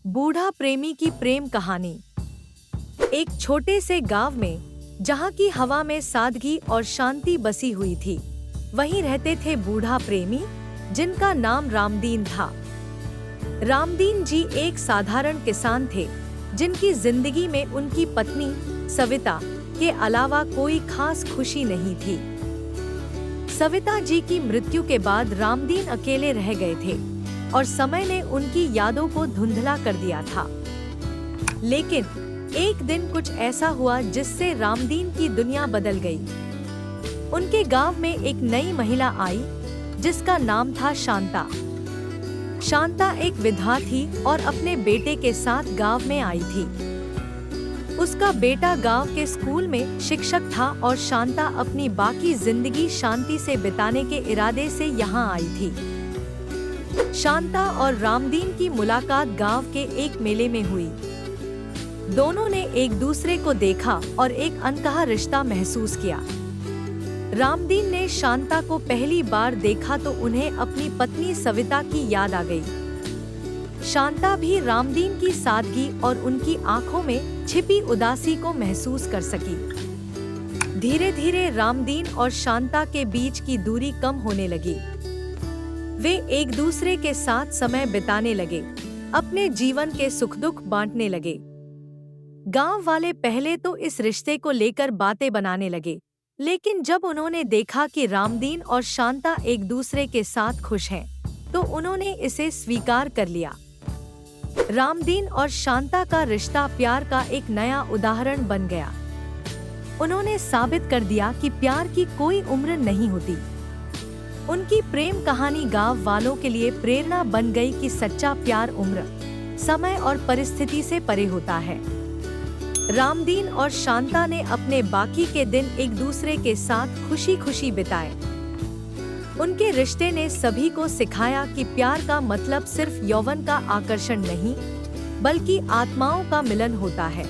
बूढ़ा प्रेमी की प्रेम कहानी। एक छोटे से गांव में, जहां की हवा में सादगी और शांति बसी हुई थी, वहीं रहते थे बूढ़ा प्रेमी जिनका नाम रामदीन था। रामदीन जी एक साधारण किसान थे जिनकी जिंदगी में उनकी पत्नी सविता के अलावा कोई खास खुशी नहीं थी। सविता जी की मृत्यु के बाद रामदीन अकेले रह गए थे और समय ने उनकी यादों को धुंधला कर दिया था। लेकिन एक दिन कुछ ऐसा हुआ जिससे रामदीन की दुनिया बदल गई। उनके गांव में एक नई महिला आई जिसका नाम था शांता। शांता एक विधवा थी और अपने बेटे के साथ गांव में आई थी। उसका बेटा गांव के स्कूल में शिक्षक था और शांता अपनी बाकी जिंदगी शांति से बिताने के इरादे से यहाँ आई थी। शांता और रामदीन की मुलाकात गांव के एक मेले में हुई। दोनों ने एक दूसरे को देखा और एक अनकहा रिश्ता महसूस किया। रामदीन ने शांता को पहली बार देखा तो उन्हें अपनी पत्नी सविता की याद आ गई। शांता भी रामदीन की सादगी और उनकी आंखों में छिपी उदासी को महसूस कर सकी। धीरे धीरे रामदीन और शांता के बीच की दूरी कम होने लगी। वे एक दूसरे के साथ समय बिताने लगे, अपने जीवन के सुख दुख बांटने लगे। गांव वाले पहले तो इस रिश्ते को लेकर बातें बनाने लगे, लेकिन जब उन्होंने देखा कि रामदीन और शांता एक दूसरे के साथ खुश हैं, तो उन्होंने इसे स्वीकार कर लिया। रामदीन और शांता का रिश्ता प्यार का एक नया उदाहरण बन गया। उन्होंने साबित कर दिया कि प्यार की कोई उम्र नहीं होती। उनकी प्रेम कहानी गांव वालों के लिए प्रेरणा बन गई कि सच्चा प्यार उम्र, समय और परिस्थिति से परे होता है। रामदीन और शांता ने अपने बाकी के दिन एक दूसरे के साथ खुशी खुशी बिताए। उनके रिश्ते ने सभी को सिखाया कि प्यार का मतलब सिर्फ यौवन का आकर्षण नहीं, बल्कि आत्माओं का मिलन होता है।